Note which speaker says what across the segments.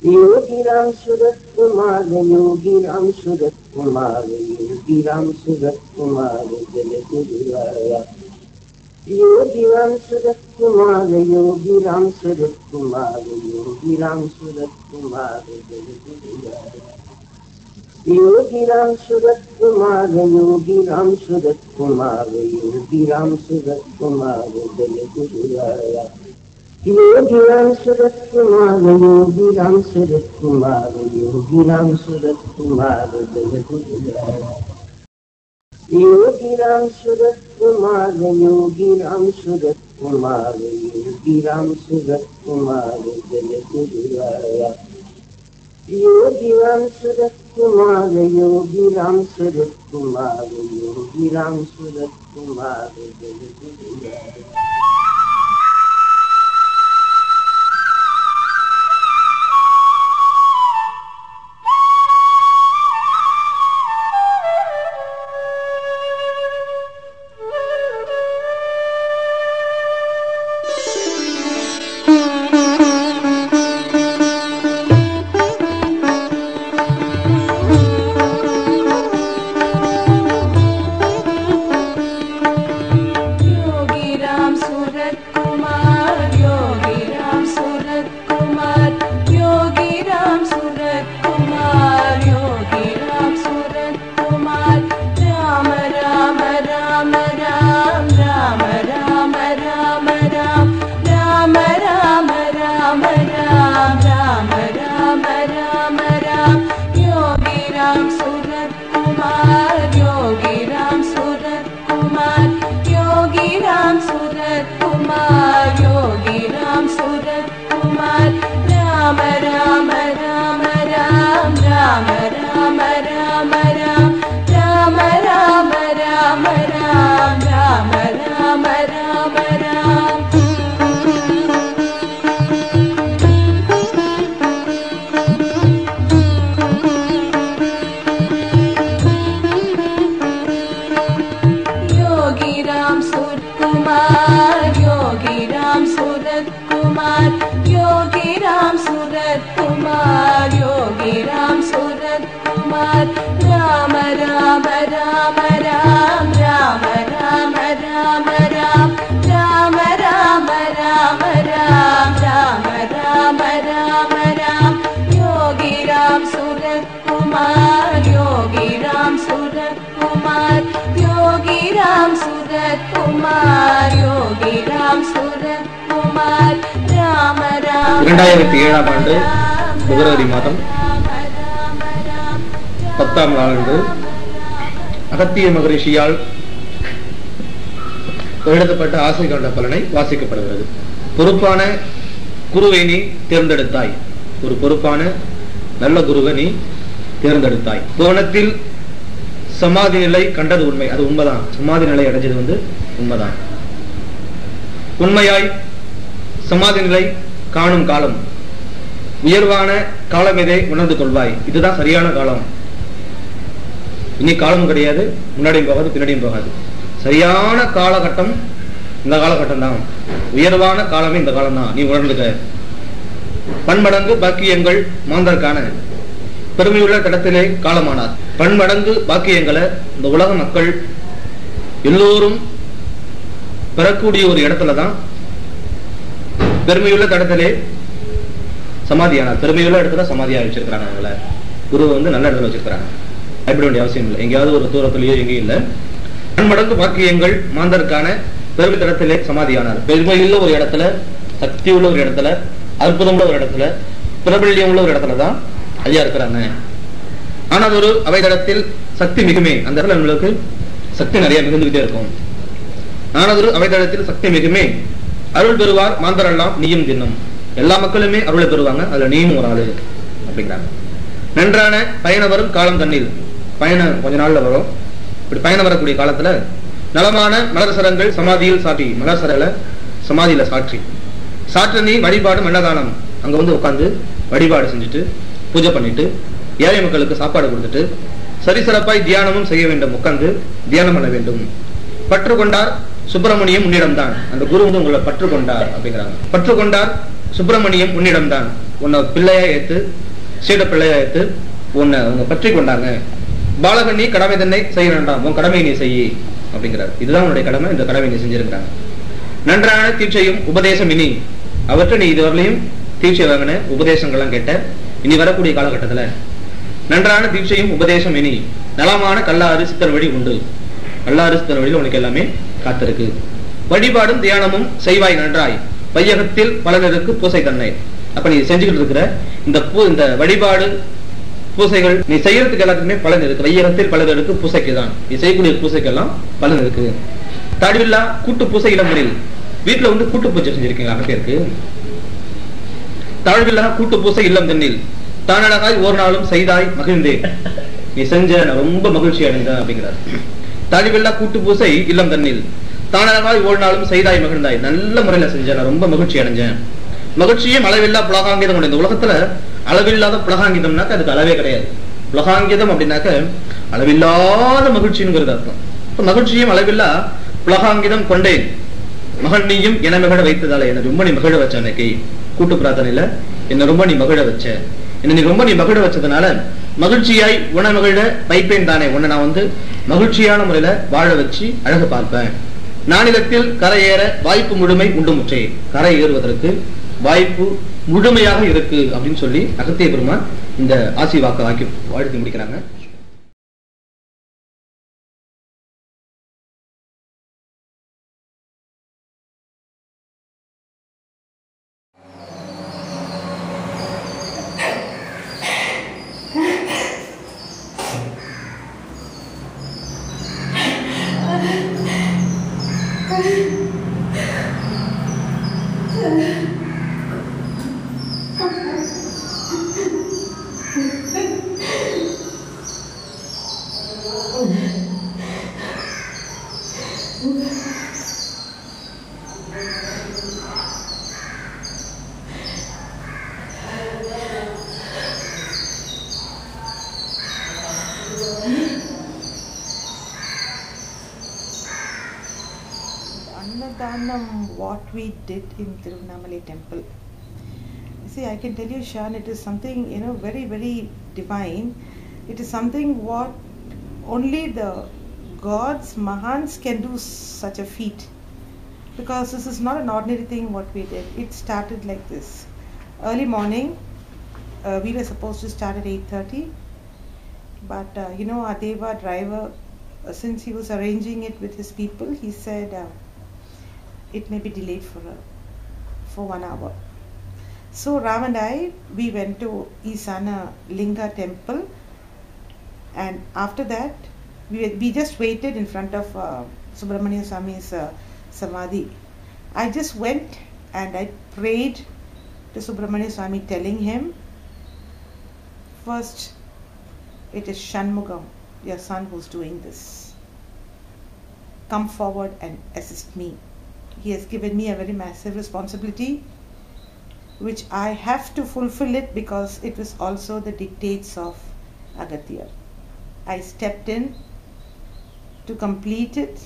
Speaker 1: योगी राम सूरत कुमार योगी राम सूरत कुमार योगी राम सूरत कुमार जल गुरुआया योगी राम सूरत कुमार योगी राम सूरत कुमार योगी राम सूरत कुमार जल गुरुआया योगी राम सूरत कुमार योगी राम सूरत कुमार योगी राम सूरत कुमार जल गुरुआया योगी राम सूरत कुमार योगी राम सूरत कुमार योगी राम सूरत कुमार जल गुरुआया योगी राम सूरत कुमार योगी राम सूरत कुमार योगी राम सूरत कुमार जल गुरुआया योगी राम सूरत कुमार योगी राम सूरत कुमार योगी राम सूरत कुमार जल गुरुआया
Speaker 2: ஆண்டு பிப்ரவரி மாதம் 10ஆம் நாளன்று அகத்திய மகரிஷியால் எழுதப்பட்ட ஆசை கண்ட பலனை வாசிக்கப்படுகிறது. பொறுப்பான குருவை நீ தேர்ந்தெடுத்தாய், ஒரு பொறுப்பான நல்ல குருவை நீ தேர்ந்தெடுத்தாய். புவனத்தில் சமாதி நிலை கண்டது உண்மை, அது உண்மைதான். சமாதி நிலை அடைஞ்சது உண்மைதான். உண்மையாய் சமாதி நிலை காணும் காலம் உயர்வான காலம் எதை உணர்ந்து கொள்வாய். இதுதான் சரியான காலம். இனி காலம் கிடையாது, முன்னாடியும் போகாது பின்னாடியும் போகாது. சரியான காலகட்டம் இந்த காலகட்டம் தான். உயர்வான காலமே இந்த காலம் தான். நீ உணர்ந்துக்க. பன்மடங்கு பாக்கியங்கள் மாந்தர்கான பெருமையுள்ள கடத்திலே காலமானார். பன்மடங்கு பாக்கியங்களை இந்த உலக மக்கள் எல்லோரும் பெறக்கூடிய ஒரு இடத்துலதான் பெருமையுள்ள கடத்திலே சமாதியானார். பெருமையுள்ள இடத்துல சமாதியா வச்சிருக்கிறாங்க. அவங்கள குருவை நல்ல இடத்துல வச்சிருக்கிறாங்க. பயப்பட வேண்டிய அவசியம் இல்லை. எங்கேயாவது ஒரு தூரத்திலேயோ எங்கேயும் இல்லை. பன்மடங்கு பாக்கியங்கள் மாந்தர்கான பெருமை தடத்திலே சமாதியானார். பெருமையுள்ள ஒரு இடத்துல, சக்தி உள்ள ஒரு இடத்துல, அற்புதமுள்ள ஒரு இடத்துல, பிரபல்யம் உள்ள ஒரு இடத்துலதான் ஐயா இருக்கிறாங்க. ஆனா அது ஒரு அவைதளத்தில் சக்தி மிகுமே. அந்த இடத்துல நம்மளுக்கு சக்தி நிறைய மிகுந்துகிட்டே இருக்கும். ஆனால் ஒரு அவைதளத்தில் சக்தி மிகுமே. அருள் பெறுவார் மாந்தரெல்லாம் நீயும் தின்னும். எல்லா மக்களுமே அருளை பெறுவாங்க, அதுல நீயும் ஒரு ஆளு அப்படிங்கிறாங்க. நன்றான பயணம் வரும் காலம் தண்ணில். பயணம் கொஞ்ச நாள்ல வரும். இப்படி பயணம் வரக்கூடிய காலத்துல நலமான மலர் சரங்கள் சமாதியில் சாற்றி, மலர் சரல சமாதியில சாற்றி சாற்ற நீ வழிபாடு மன்னதானம். அங்க உட்கார்ந்து வழிபாடு செஞ்சுட்டு பூஜை பண்ணிட்டு ஏழை மக்களுக்கு சாப்பாடு கொடுத்துட்டு சரிசிறப்பாய் தியானமும் செய்ய வேண்டும். உட்கார்ந்து தியானம் பண்ண வேண்டும். பற்று கொண்டார் சுப்பிரமணியம் உன்னிடம்தான். அந்த குரு உங்களை பற்று கொண்டார் அப்படிங்கிறாங்க. பற்று கொண்டார் சுப்பிரமணியம் உன்னிடம்தான். உன்னை பிள்ளையா ஏத்து, சீட பிள்ளையா ஏத்து உன்னை அவங்க பற்றி கொண்டாங்க. பாலகன் நீ கடமை தன்னை செய்ய வேண்டாம், உன் கடமையை நீ செய்யி அப்படிங்கிறார். இதுதான் உன்னுடைய கடமை, இந்த கடமை நீ செஞ்சிருக்கிறாங்க. நன்றான தீட்சையும் உபதேசம் இனி, அவற்றை நீ இதுவரையிலையும் தீட்சை வாங்கின உபதேசங்கள்லாம் கேட்ட. இனி வரக்கூடிய காலகட்டத்துல நன்றான தீட்சையும் உபதேசம் இனி, நலமான கல்லாறு சித்தர் வழி உண்டு. கல்லாறு சித்தர் வழியில் உனக்கு எல்லாமே காத்திருக்கு. வழிபாடும் தியானமும் செய்வாய் நன்றாய், வையகத்தில் பலனருக்கு பூசை தன்னை. அப்ப நீ செஞ்சுக்கிட்டு இருக்கிற இந்த வழிபாடு பூசைகள் நீ செய்யறதுக்கு எல்லாத்துக்குமே பலன் இருக்கு. வையகத்தில் பலருக்கு பூசைக்கு தான், நீ செய்யக்கூடிய பூசைக்கெல்லாம் பலன் இருக்கு. தாழ்வில்லா கூட்டு பூசை இளமுறையில், வீட்டுல வந்து கூட்டு பூஜை செஞ்சிருக்கீங்க அகத்தியருக்கு. தாழ்வில்லா கூட்டு பூசை இல்லம் தண்ணில் தானழகாய் ஒரு நாளும் செய்தாய் மகிழ்ந்தேன், நீ செஞ்ச நான் ரொம்ப மகிழ்ச்சி அடைந்தேன் அப்படிங்கிறார். தாழ்வில்லா கூட்டு பூசை இல்லம் தண்ணில் தானழகாய் ஒரு நாளும் செய்தாய் மகிழ்ந்தாய், நல்ல முறையில செஞ்சேன், நான் ரொம்ப மகிழ்ச்சி அடைஞ்சேன். மகிழ்ச்சியும் அளவில்லா புலகாங்கிதம். இந்த உலகத்துல அளவில்லாத புலகாங்கிதம்னாக்க அதுக்கு அளவே கிடையாது. புலகாங்கிதம் அப்படின்னாக்க அளவில்லாத மகிழ்ச்சிங்கிறது அர்த்தம். மகிழ்ச்சியும் அளவில்லா புலகாங்கிதம் கொண்டேன், மகன் நீயும் என மகிழ வைத்ததால என்ன ரொம்ப நீ மகிழ வச்ச. அன்னைக்கு கூட்டு பிரார்த்தனையில என்ன ரொம்ப நீ மகிழ வச்ச, என்ன நீ ரொம்ப நீ மகிழ வச்சதுனால மகிழ்ச்சியாய் உன மகிழ வைப்பேன் தானே, உன்னை நான் வந்து மகிழ்ச்சியான முறையில வாழ வச்சு அழகு பார்ப்பேன். நானிலத்தில் கரையேற வாய்ப்பு முழுமை உண்டு முற்றே, கரை ஏறுவதற்கு வாய்ப்பு முழுமையாக இருக்கு அப்படின்னு சொல்லி அகத்திய பெருமான் இந்த ஆசி வாக்கி வாழ்த்தி முடிக்கிறாங்க.
Speaker 3: What we did in Tirunamale temple. See, I can tell you, Shan, it is something, very, very divine. It is something what only the gods, Mahans can do such a feat. Because this is not an ordinary thing what we did. It started like this. Early morning, we were supposed to start at 8:30. But, our Deva driver, since he was arranging it with his people, he said, it may be delayed for 1 hour. So Ram and I, we went to Isana Linga temple, and after that we just waited in front of Supramania Swami's samadhi. I just went and I prayed to Supramania Swami, telling him, first, it is Shanmugam, your son, who's doing this. Come forward and assist me. He has given me a very massive responsibility, which I have to fulfill it because it was also the dictates of Agathiyar. I stepped in to complete it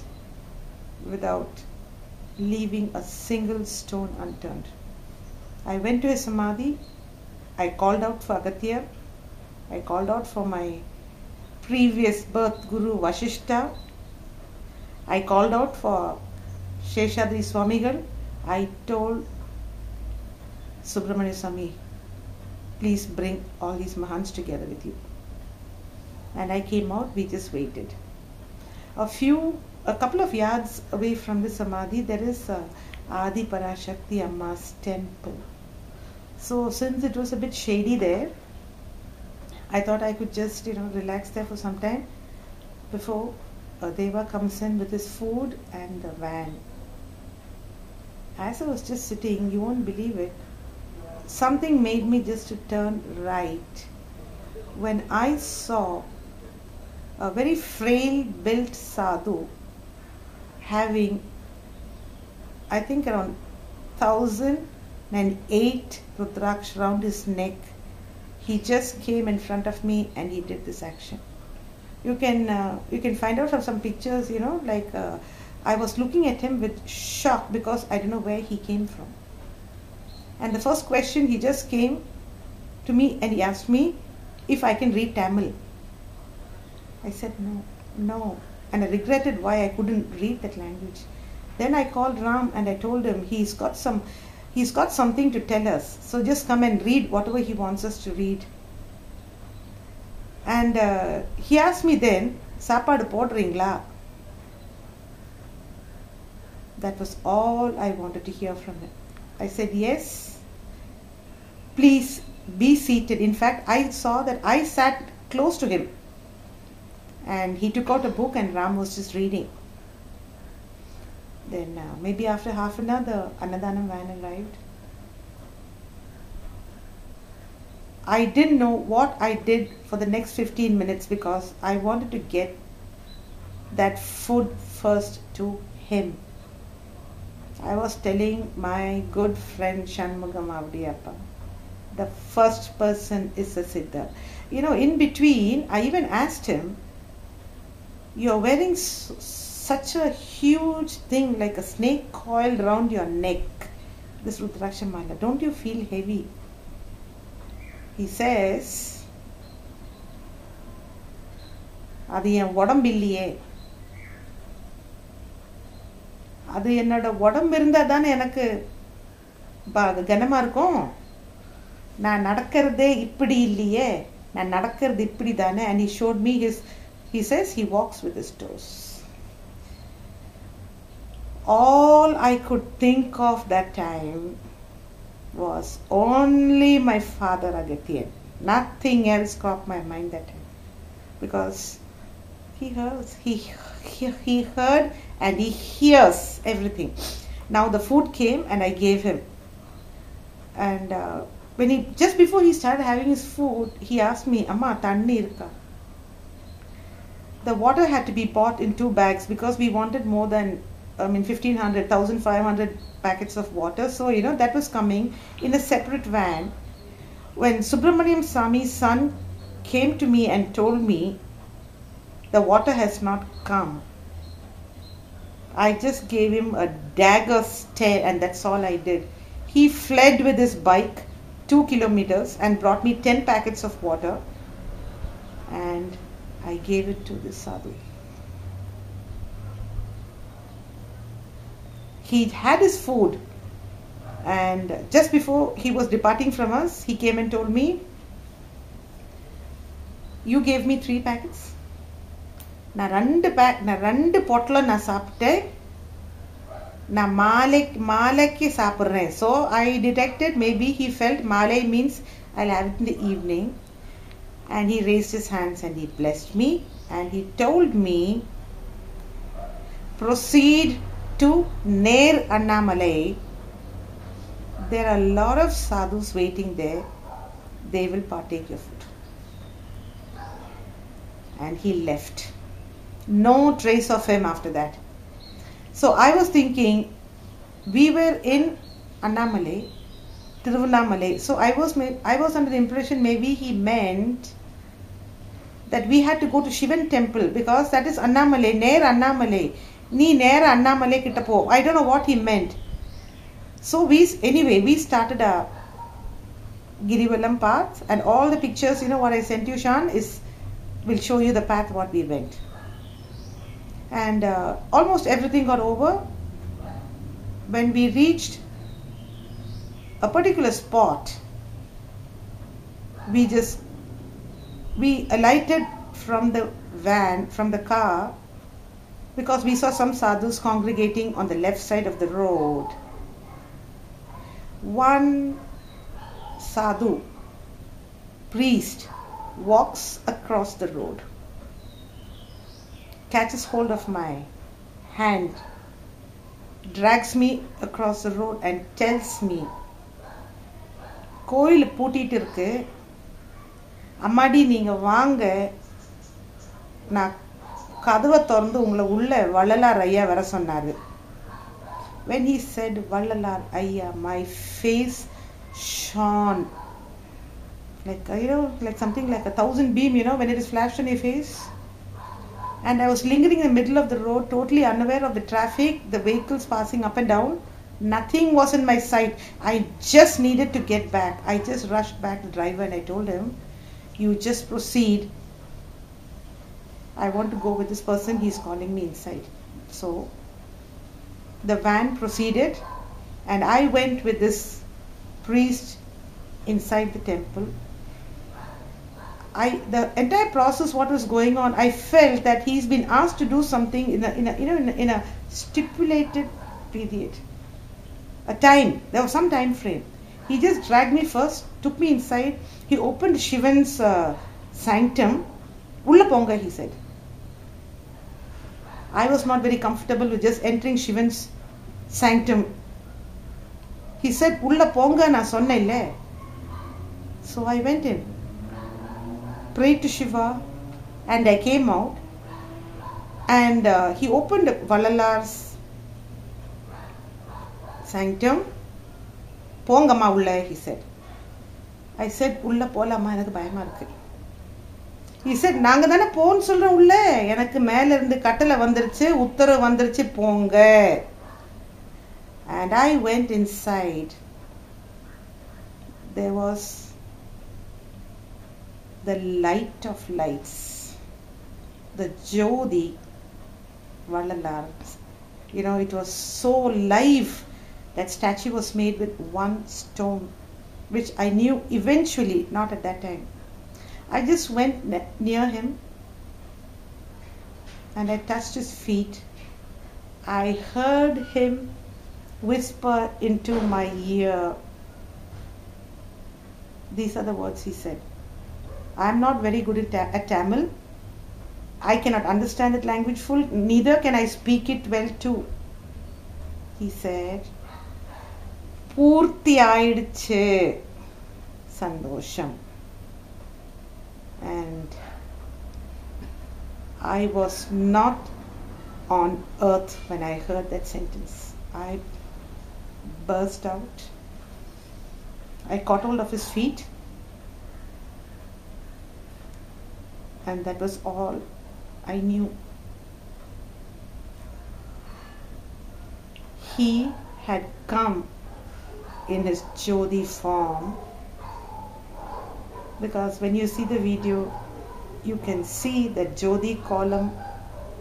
Speaker 3: without leaving a single stone unturned. I went to his samadhi. I called out for Agathiyar. I called out for my previous birth guru Vashishta. I called out for Sheshadri Swamigal. I told Supramania Swami, please bring all these Mahans together with you. And I came out, we just waited. A couple of yards away from the Samadhi, there is Adi Parashakti Amma's temple. So since it was a bit shady there, I thought I could just, relax there for some time before Deva comes in with his food and the van. As I was just sitting, you won't believe it, something made me just to turn right when I saw a very frail built sadhu having, I think, around 1008 rudraksh round his neck. He just came in front of me and he did this action. You can find out from some pictures, I was looking at him with shock because I don't know where he came from. And the first question, he just came to me and he asked me if I can read Tamil. I said no. And I regretted why I couldn't read that language. Then I called Ram and I told him he's got something to tell us. So just come and read whatever he wants us to read. And he asked me then, Sapadu podringla? That was all I wanted to hear from him. I said, yes, please be seated. In fact, I saw that I sat close to him. And he took out a book and Ram was just reading. Then maybe after half an hour, the Annadanam van arrived. I didn't know what I did for the next 15 minutes because I wanted to get that food first to him. I was telling my good friend Shanmugam Avdiyappa, the first person is a Siddha. In between, I even asked him, you're wearing such a huge thing like a snake coiled around your neck, this Rudraksha Mala. Don't you feel heavy? He says, அது என் உடம்பு இல்லையே, அது என்னோட உடம்பு இருந்தா தானே எனக்கு கனமா இருக்கும். நான் நடக்கிறதே இப்படி இல்லையே, நான் நடக்கிறது இப்படி தானே. And he showed me he says he walks with his toes. All I could think of that time was only my father Agathiyar. Nothing else crossed my mind that time. Because he heard and he hears everything. Now the food came and I gave him. And just before he started having his food, he asked me, Amma, thanni irka? The water had to be bought in 2 bags because we wanted more than 1,500, 1,500 packets of water. So, that was coming in a separate van. When Supramania Swami's son came to me and told me the water has not come, I just gave him a dagger stare and that's all I did. He fled with his bike 2 kilometers and brought me 10 packets of water and I gave it to the sadhu. He had his food and just before he was departing from us, he came and told me, you gave me 3 packets. நான் 2 பொட்டலம் நான் சாப்பிட்டேன். நான் மாலைக்கு சாப்பிட்றேன். So I detected maybe he felt malay means I'll have it in the evening. And he raised his hands and he blessed me and he told me, proceed to Ner Annamalai. There are a lot of sadhus waiting there. They will partake your food. And he left. No trace of him after that. So I was thinking, we were in Annamalai, Tiruvannamalai. So I was under the impression maybe he meant that we had to go to Shivan temple because that is Annamalai, Ner Annamalai. Nee Nera Annamalai kitta po. I don't know what he meant. So we started a Girivalam path and all the pictures, what I sent you, Shan, will show you the path what we went. And almost everything got over. When we reached a particular spot, we alighted from the van, from the car, because we saw some sadhus congregating on the left side of the road. One sadhu, priest, walks across the road, catches hold of my hand, drags me across the road and tells me, கோயில் பூட்டிட்டு இருக்கு, அம்மாடி நீங்க வாங்க, நான் கதவை திறந்து உங்களை உள்ள வள்ளலார் ஐயா வர சொன்னாரு. When he said வள்ளலார் ஐயா, my face shone like like something like 1,000 beam, when it is flashed on your face. And I was lingering in the middle of the road, totally unaware of the traffic, the vehicles passing up and down. Nothing was in my sight. I just needed to get back. I just rushed back to the driver and I told him, you just proceed. I want to go with this person. He's calling me inside. So the van proceeded and I went with this priest inside the temple. The entire process, what was going on, I felt that he's been asked to do something in a stipulated period, a time. There was some time frame. He just dragged me first, took me inside. He opened Shivan's sanctum. Ulla ponga, he said. I was not very comfortable with just entering Shivan's sanctum. He said, Ulla ponga na sonna ille. So I went in, prayed to Shiva, and I came out. And he opened Valalar's sanctum. Pongamma ulla, he said. I said, Ulla polama enakku bayama irukku. He said, நாங்க தான போன்னு சொல்றோம் உள்ள, எனக்கு மேல இருந்து கட்டளை வந்துருச்சு, உத்தரவு வந்துருச்சு, போங்க. And I went inside. There was the light of lights, the Jyoti Valalar. You know, it was so live. That statue was made with one stone, which I knew eventually, not at that time. I just went near him and I touched his feet. I heard him whisper into my ear. These are the words he said. I am not very good at Tamil. I cannot understand that language full, neither can I speak it well too. He said, Purti aiduche sandosham. And I was not on earth when I heard that sentence. I burst out. I caught hold of his feet. And that was all I knew. He had come in his Jyoti form, because when you see the video, you can see the Jyoti column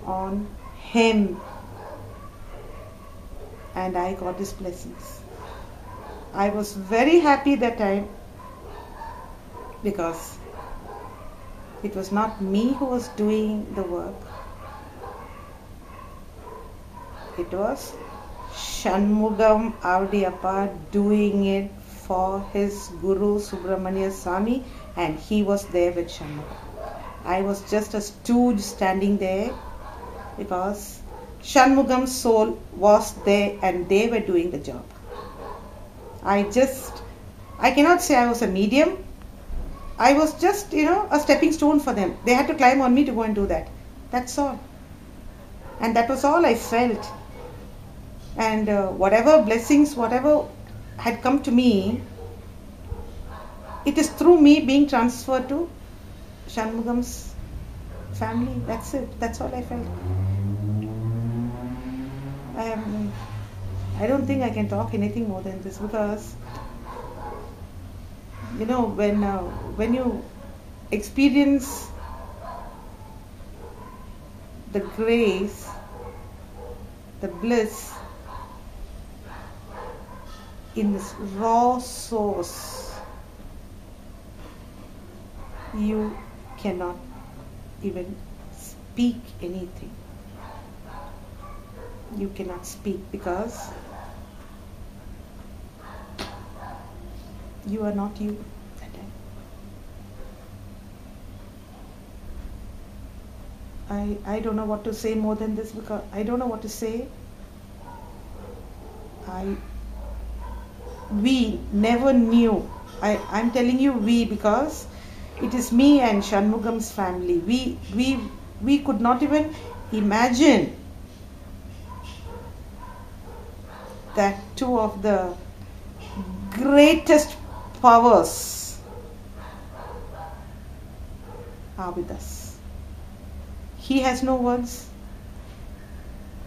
Speaker 3: on him, and I got his blessings. I was very happy that time, because it was not me who was doing the work. It was Shanmugam Avdiyappa doing it for his Guru Supramania Swami, and he was there with Shanmugam. I was just a stooge standing there, because Shanmugam's soul was there and they were doing the job. I cannot say I was a medium. I was just, a stepping stone for them. They had to climb on me to go and do that. That's all. And that was all I felt. And whatever blessings, whatever had come to me, it is through me being transferred to Shanmugam's family. That's it. That's all I felt. I don't think I can talk anything more than this, because when you experience the grace, the bliss in this raw source, you cannot even speak anything. You cannot speak, because you are not you that time. I don't know what to say more than this, because I don't know what to say. We never knew. I'm telling you we, because it is me and Shanmugam's family. We could not even imagine that two of the greatest powers are with us. He has no words.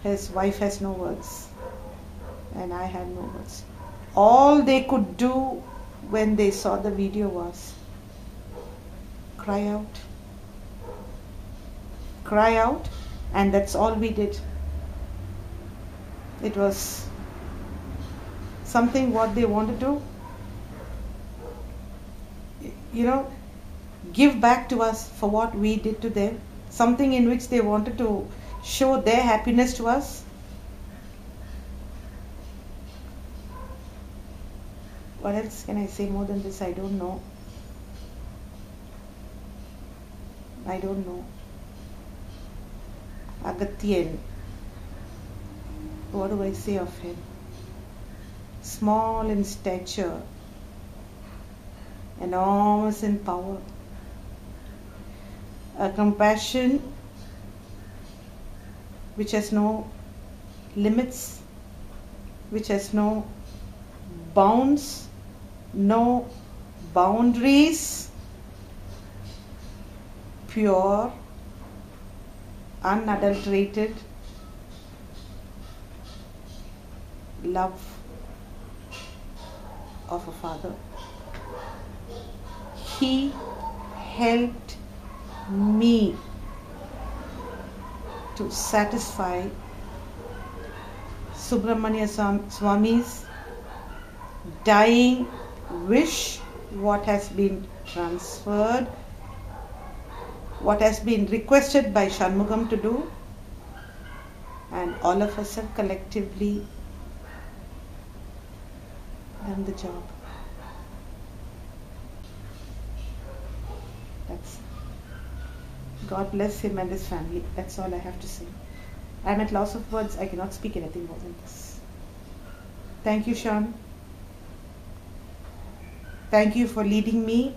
Speaker 3: His wife has no words. and I had no words. All they could do when they saw the video was cry out, and that's all we did. It was something what they wanted to, give back to us for what we did to them, something in which they wanted to show their happiness to us. What else can I say more than this? I don't know. Agathiyar. What do I say of him? Small in stature, enormous in power, a compassion which has no limits, which has no bounds, no boundaries, pure, unadulterated love of a father. He helped me to satisfy Supramania Swami's dying wish, what has been transferred, what has been requested by Shanmugam to do, and all of us have collectively done the job. That's God bless him and his family. That's all I have to say. I'm at loss of words. I cannot speak anything more than this. Thank you, Sean. Thank you for leading me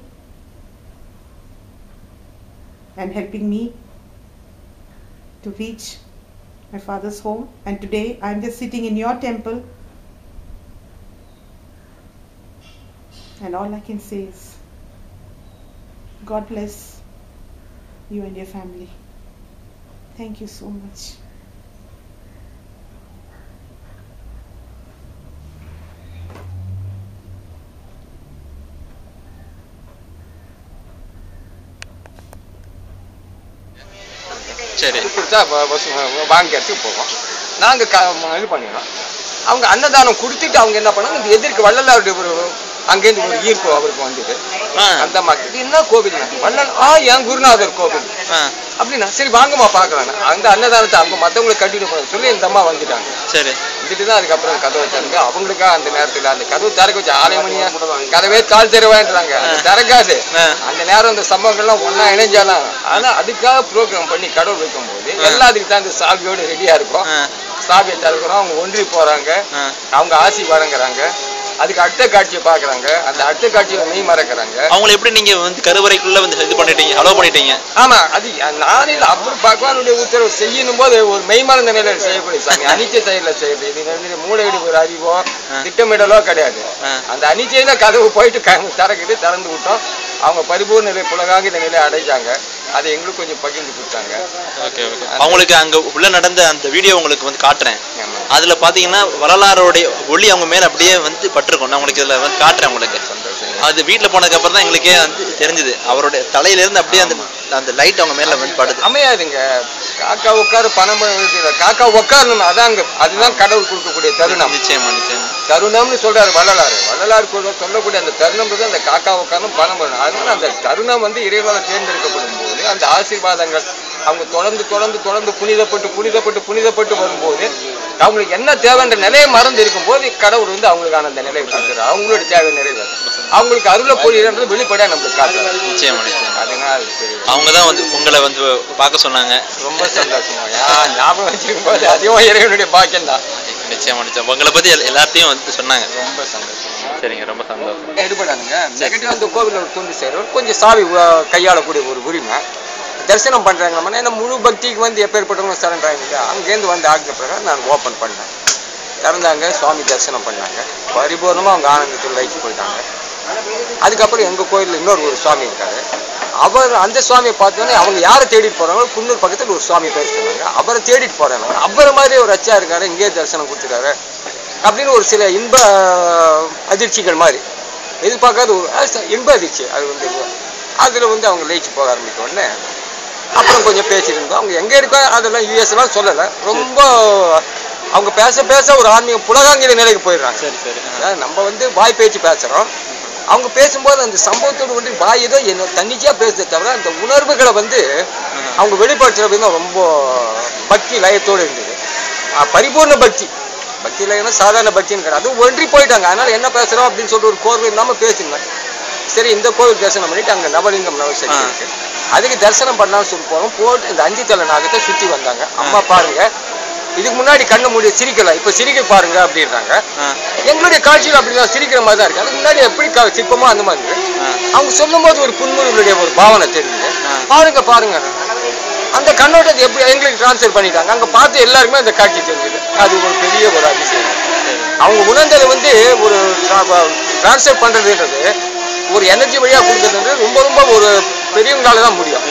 Speaker 3: and helping me to reach my father's home. And today I'm just sitting in your temple, and all I can say is God bless you and your family. Thank you so much.
Speaker 4: சரி வாங்கி எடுத்து போவோம். நாங்கள் இது பண்ணிடலாம். அவங்க அன்னதானம் கொடுத்துட்டு அவங்க என்ன பண்ணாங்க, இந்த எதிர்க்கு வள்ளலாருடைய ஒரு அங்கேருந்து ஒரு ஈர்ப்பு அவருக்கு வந்தது. அந்த மாதிரி என்ன கோவில் வள்ளல் என் குருநாதர் கோவில் அப்படின்னா சரி வாங்கம்மா பார்க்கலாங்க. அந்த அன்னதானத்தை அவங்க மற்றவங்களை கட்டிட்டு போக சொல்லி இந்த அம்மா வந்துட்டாங்க. சரி வந்துட்டு தான் அதுக்கப்புறம் கதவை திறங்க. அவங்களுக்கா அந்த நேரத்தில் அந்த கதவை திறக்க வச்சு 6 மணியா கதவே கால் தெருவான்றாங்க. திறக்காது. அந்த நேரம் அந்த சம்பவங்கள்லாம் ஒன்னா இணைஞ்சாலாம். ஆனா அதுக்காக ப்ரோக்ராம் பண்ணி கடவுள் வைக்கும் போது எல்லாத்துக்கும் தான் இந்த சாவியோட ரெடியா இருக்கும். சாவியை திறக்கிறோம். அவங்க ஒன்றி போறாங்க. அவங்க ஆசி வழங்குறாங்க. அதுக்கு அடுத்த காட்சியை பாக்குறாங்க. அந்த அடுத்த காட்சியை மெய் மறக்கிறாங்க. அவங்களை எப்படி நீங்க வந்து கருவறைக்குள்ள வந்து இது பண்ணிட்டீங்க, அலோ பண்ணிட்டீங்க? ஆமா, அது நானே அப்புறம் பகவானுடைய உத்தரவு செய்யணும் போது ஒரு மெய்மறந்த நிலையில செய்யக்கூடிய சாமி. அனிச்சை செயல செய்யுது. இது மூளையடி ஒரு அறிவோ திட்டமிடலோ கிடையாது. அந்த அனிச்சையில கதவு போயிட்டு திறந்து விட்டோம். அவங்க பரிபூர்ண நிலை புலகாக இந்த நிலையை அடைஞ்சாங்க. அதை எங்களுக்கு கொஞ்சம் பகிர்ந்து கொடுத்தாங்க. Okay okay. அவங்களுக்கு அங்க உள்ள நடந்த அந்த வீடியோ உங்களுக்கு வந்து காட்டுறேன். அதுல பாத்தீங்கன்னா வரலாறுடைய ஒளி அவங்க மேல அப்படியே வந்து பட்டிருக்கும். நான் உங்களுக்கு இதுல வந்து காட்டுறேன் உங்களுக்கு. அது வீட்டுல போனதுக்கு அப்புறம் தான் எங்களுக்கே வந்து தெரிஞ்சது. அவருடைய தலையில இருந்து அப்படியே அந்த லைட் அவங்க மேல வந்து படுது. அமையாதுங்க. காக்கா உட்காரு பணம் காக்கா உட்காரணும். அதாங்க அதுதான் கடவுள் கொடுக்கக்கூடிய தருணம். நிச்சயமா நிச்சயமா தருணம்னு சொல்றாரு வள்ளலாறு. வள்ளலாறு சொல்லக்கூடிய அந்த தருணம் அந்த காக்கா உட்காரணும் பணம் பண்ணணும். அதனால அந்த தருணம் வந்து இறைவனால் தேர்ந்தெடுக்கப்படும் போது அந்த ஆசீர்வாதங்கள் அவங்க தொடர்ந்து தொடர்ந்து தொடர்ந்து புனிதப்பட்டு வரும்போது அவங்களுக்கு என்ன தேவைன்ற நிலையை மறந்து இருக்கும் போது கடவுள் வந்து அவங்களுக்கான அந்த நிலையை காட்டுறாரு. அவங்களோட தேவை நிறைவேறும். அவங்களுக்கு அருள பொழியன்றது வெளிப்படையா நம்மளுக்கு காட்டுறாரு. நிச்சயமா அதனால அவங்கதான் வந்து உங்களை வந்து பார்க்க சொன்னாங்க. ரொம்ப சந்தோஷமா ஞாபகம் வச்சிருக்கும் போது அதிகமா இறைவனுடைய பாக்கியம் தான். நிச்சயமா நிச்சயம் உங்களை பத்தி எல்லாத்தையும் வந்து சொன்னாங்க. ரொம்ப சந்தோஷம். சரிங்க, ரொம்ப சந்தோஷம். எடுபடாதுங்க. நெகட்டிவ் அந்த கோவில் தொண்டு செய்யறோம். கொஞ்சம் சாவி கையாளக்கூடிய ஒரு உரிமை. தரிசனம் பண்றாங்க. ஏன்னா முழு பக்திக்கு வந்து எப்பேற்பட்டவங்க சரண்டாங்க. அங்கேருந்து வந்து ஆகிய பிரகாரம் நான் ஓப்பன் பண்ணேன். திறந்தாங்க. சுவாமி தரிசனம் பண்ணாங்க. பரிபூர்ணமா அவங்க ஆனந்தத்தில் லைஃப் போயிட்டாங்க. அதுக்கப்புறம் எங்க கோயிலில் இன்னொரு ஒரு சுவாமி இருக்காரு. அவர் அந்த சுவாமியை பார்த்தோன்னே அவங்க யாரை தேடிட்டு போறாங்களோ குன்னூர் பக்கத்தில் ஒரு சுவாமி பேர் சொன்னாங்க. அவரை தேடிட்டு போறாங்க. அவரை மாதிரி ஒரு அச்சா இருக்காரு. இங்கேயே தரிசனம் கொடுத்துட்டாரு. அப்படின்னு ஒரு சில இன்ப அதிர்ச்சிகள் மாதிரி எதிர்பார்க்காத ஒரு இன்ப அதிர்ச்சி. அது வந்து அதில் வந்து அவங்க லயிச்சு போக ஆரம்பித்த உடனே அப்புறம் கொஞ்சம் பேசியிருந்தோம். அவங்க எங்கே இருக்கோ அதெல்லாம் யூஎஸ்லாம் சொல்லலை. ரொம்ப அவங்க பேச பேச ஒரு ஆன்மீகம் புலகாங்கிற நிலைக்கு போயிடுறாங்க.
Speaker 2: சரி சரி.
Speaker 4: நம்ம வந்து வாய் பேச்சு பேசுகிறோம், அவங்க பேசும்போது அந்த சம்பவத்தோடு வந்து வாய் ஏதோ என்ன தன்னிச்சையாக பேசுறதை தவிர அந்த உணர்வுகளை வந்து அவங்க வெளிப்படுத்துறது ரொம்ப பக்தி லயத்தோடு இருந்தது. பரிபூர்ண பக்தி. பக்தி லயம்னா சாதாரண பக்தின்னு கிடையாது. அதுவும் ஒன்றி போயிட்டாங்க. அதனால என்ன பேசுகிறோம் அப்படின்னு சொல்லிட்டு ஒரு கோவில் இல்லாமல் பேசினேன். சரி, இந்த கோவில் தரிசனம் பண்ணிட்டு அங்கே நவலிங்கம் நவசக்தி இருக்கு, அதுக்கு தரிசனம் பண்ணலாம்னு சொல்லி போகிறோம். போட்டு இந்த 5 தலை நாகத்தை சுற்றி வந்தாங்க. அம்மா பாருங்க, இதுக்கு முன்னாடி கண்ண மூடி சிரிக்கல, இப்ப சிரிக்க பாருங்க அப்படின்றாங்க. எங்களுடைய காட்சியில் அப்படிதான் சிரிக்கிற மாதிரி தான் இருக்கு. அதுக்கு முன்னாடி எப்படி சிற்பமோ அந்த மாதிரி இருக்கு. அவங்க சொல்லும் போது ஒரு புன்முறுவலுடைய ஒரு பாவனை தெரியுது. பாருங்க பாருங்க, அந்த கண்ணோட்டத்தை எப்படி எங்களுக்கு டிரான்ஸ்ஃபர் பண்ணிட்டாங்க. அங்க பார்த்து எல்லாருக்குமே அந்த காட்சி தெரிஞ்சுது. அது ஒரு பெரிய ஒரு அதிசயம். அவங்க உணர்ந்ததை வந்து ஒரு டிரான்ஸ்ஃபர் பண்றதுன்றது, ஒரு எனர்ஜி வழியா கொடுக்கறது ரொம்ப ரொம்ப ஒரு பெரியவங்களால தான் முடியும்.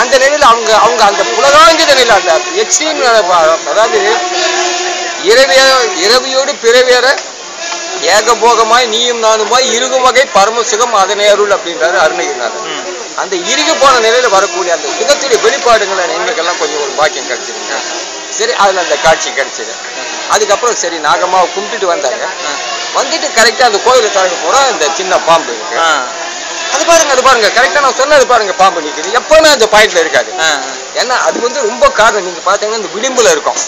Speaker 4: அந்த நிலையில் அவங்க அவங்க அந்த புலகாங்கிற நிலையில் அந்த எக்ஸ்ட்ரீம், அதாவது இரவியோடு பிறவேற ஏகபோகமாய் நீயும் நானுமாய் இருக்கும் வகை பரமசுகம் அதனை அருள் அப்படின்றாரு அருணகிரிநாதர். அந்த இறுகி போன நிலையில வரக்கூடிய அந்த சுகத்துடைய வெளிப்பாடுகளை எங்களுக்கெல்லாம் கொஞ்சம் ஒரு பாக்கியம் கிடைச்சிருங்க. சரி, அதுல அந்த காட்சி கிடைச்சது. அதுக்கப்புறம் சரி நாகம்மாவை கும்பிட்டுட்டு வந்தாங்க. வந்துட்டு கரெக்டா அந்த கோயிலை திறக்க போறோம். இந்த சின்ன பாம்பு இருக்கு, அது பாருங்க அது பாருங்க, கரெக்டா நான் சொன்னது பாருங்க, பாம்பு நிக்குது. எப்பவுமே அந்த பாயிண்ட்ல இருக்காது. ஏன்னா அது வந்து ரொம்ப காரணம். நீங்க பாத்தீங்கன்னா இந்த விளிம்புல இருக்கும்.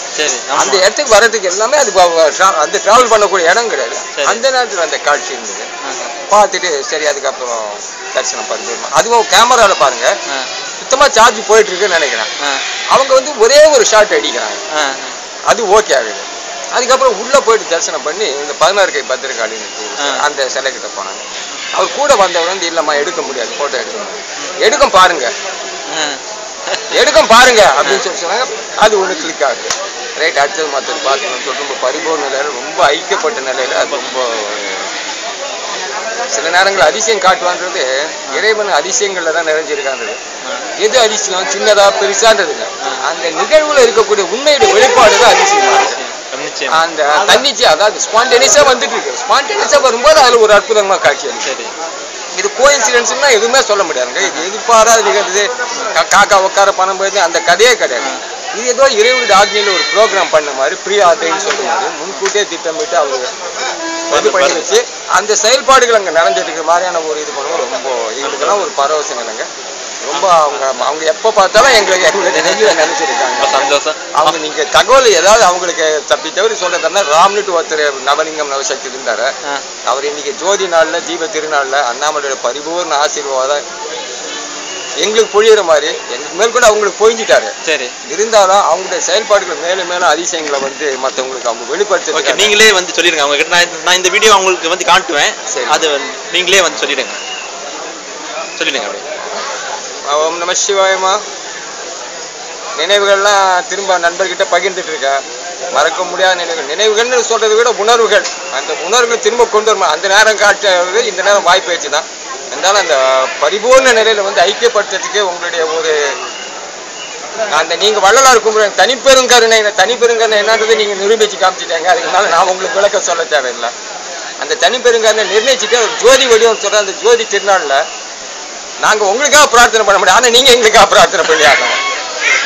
Speaker 4: அந்த இடத்துக்கு வர்றதுக்கு எல்லாமே அது அந்த டிராவல் பண்ணக்கூடிய இடம் கிடையாது. அந்த நேரத்துல அந்த காட்சி இருந்தது. பார்த்துட்டு சரி அதுக்கப்புறம் தரிசனம் பண்ணிட்டு, அதுவும் கேமரால பாருங்க சுத்தமா சார்ஜ் போயிட்டு இருக்குன்னு நினைக்கிறேன். அவங்க வந்து ஒரே ஒரு ஷாட் அடிக்கிறாங்க, அது ஓகே ஆகுது. அதுக்கப்புறம் உள்ள போயிட்டு தரிசனம் பண்ணி இந்த 16 கை பத்திரகாளின்னு அந்த சிலை கிட்ட போனாங்க. அவர் கூட வந்தவர் வந்து இல்லம்மா எடுக்க முடியாது, போட்டோ எடுக்கும் பாருங்க எடுக்கும் பாருங்க அப்படின்னு சொல்லி சொன்னாங்க. அது ஒண்ணு கிளிக் ஆகுது. ரைட், அடுத்தது மற்றது பார்க்கணும்னு சொல்லிட்டு ரொம்ப பரிபூர்ண நிலையில, ரொம்ப ஐக்கியப்பட்ட நிலையில, அது ரொம்ப சில நேரங்கள் அதிசயம் காட்டுவான்றது இறைவன் அதிசயங்கள்ல தான் நிறைஞ்சிருக்கான்றது. எது அதிசயம் சின்னதா பெருசான்றது இல்லை, அந்த நிகழ்வுல இருக்கக்கூடிய உண்மையுடைய வெளிப்பாடு தான் அதிசயமா இருக்கு. அந்த தன்னிச்சை, அதாவது ஸ்பான்டேனியஸா வந்துட்டு இருக்கு. ஸ்பான்டேனியஸா வரும்போது அதுல ஒரு அற்புதமா காட்சி அளிச்சது. இது கோஇன்சிடென்ஸ்னா எதுவுமே சொல்ல முடியாதுங்க. இது எதிர்பாராது நிகழ்றது, காக்கா உட்கார பணம் போயிருந்து அந்த கதையே கிடையாது. இது ஏதோ இறைவனுடைய ஆக்னியில ஒரு ப்ரோக்ராம் பண்ண மாதிரி, ப்ரீ ஆர்டர்னு சொல்லுவாரு, முன்கூட்டியே திட்டமிட்டு அவரு இது பண்ணி வச்சு அந்த செயல்பாடுகள் அங்க நடந்துட்டு மாதிரியான ஒரு இது பண்ணுவோம். ரொம்ப எங்களுக்கெல்லாம் ஒரு பரவசம் இல்லைங்க. ரொம்ப அவங்க எப்ப பார்த்தாலும் எங்களுக்கு நினைச்சிருக்காங்க. சந்தோஷம். அவங்க நீங்க தகவல் ஏதாவது அவங்களுக்கு தப்பி தவறி சொல்றதுன்னா, ராம்னுட்டு ஒருத்தர் நவலிங்கம் நவசக்தி இருந்தாரு. அவர் இன்னைக்கு ஜோதி நாள்ல தீப திருநாள்ல அண்ணாமலையோட பரிபூர்ண ஆசீர்வாதம் எங்களுக்கு பொழியிற மாதிரி எங்களுக்கு மேற்கொண்டு அவங்களுக்கு பொழிஞ்சிட்டாரு. சரி, இருந்தாலும் அவங்களுடைய செயல்பாடுகள் மேலும் மேலும் அதிசயங்களை வந்து மற்றவங்களுக்கு அவங்க வெளிப்படுத்த
Speaker 2: நீங்களே வந்து சொல்லிடுங்க. அவங்க கிட்ட நான் இந்த வீடியோ அவங்களுக்கு வந்து காட்டுவேன். சரி, அது நீங்களே வந்து சொல்லிடுங்க. அப்படியே
Speaker 4: ஓம் நம சிவாயமா. நினைவுகள்லாம் திரும்ப நண்பர்கிட்ட பகிர்ந்துட்டு இருக்க, மறக்க முடியாத நினைவுகள்னு சொல்றதை விட உணர்வுகள், அந்த உணர்வுகள் திரும்ப கொண்டு வரணும். அந்த நேரம் காட்டுறது இந்த நேரம் வாய்ப்பு தான். இருந்தாலும் அந்த பரிபூர்ண நிலையில வந்து ஐக்கியப்படுத்துறதுக்கு உங்களுடைய ஒரு அந்த நீங்க வள்ளலார் கும்பிடுற தனிப்பெருங்கருணை என்னன்றது நீங்க நிரூபிச்சு காமிச்சிட்டாங்க. அதுக்கு மேல நான் உங்களுக்கு விளக்கம் சொல்ல தேவையில்லை. அந்த தனிப்பெருங்கருணை நிர்ணயிச்சுட்டு ஒரு ஜோதி வடிவம் சொல்ற அந்த ஜோதி திருநாள்ல நாங்க உங்களுக்காக பிரார்த்தனை பண்ண முடியாது, ஆனா நீங்க எங்களுக்காக பிரார்த்தனை பண்ணி ஆகணும்.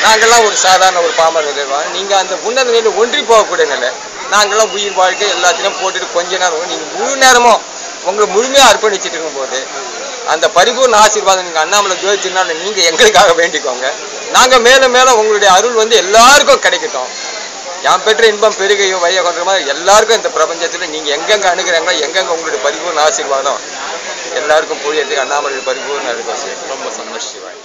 Speaker 4: நாங்கெல்லாம் ஒரு சாதாரண ஒரு பாமர நிலைவாங்க, நீங்க அந்த உன்னத நிலையில ஒன்றி போகக்கூடிய நிலை. நாங்கெல்லாம் உயிர் வாழ்க்கை எல்லாத்தையும் போட்டுட்டு கொஞ்ச நேரம் நீங்க முழு நேரமும் உங்களை முழுமையா அர்ப்பணிச்சுட்டு இருக்கும் போது அந்த பரிபூர்ண ஆசீர்வாதம் நீங்க அண்ணாமலை ஜோதி திருநாள் நீங்க எங்களுக்காக வேண்டிக்கோங்க. நாங்க மேலும் மேலும் உங்களுடைய அருள் வந்து எல்லாருக்கும் கிடைக்கட்டும். யான் பெற்ற இன்பம் பெருகையோ வைய கொன்ற மாதிரி எல்லாருக்கும் இந்த பிரபஞ்சத்துல நீங்க எங்கெங்க அணுகிறாங்களோ எங்கெங்க உங்களுடைய பரிபூர்ண ஆசீர்வாதம் எல்லாருக்கும் புரியறதுக்கு அண்ணாமலை பரிபூர்ண இருக்கும். ரொம்ப சந்தோஷம்.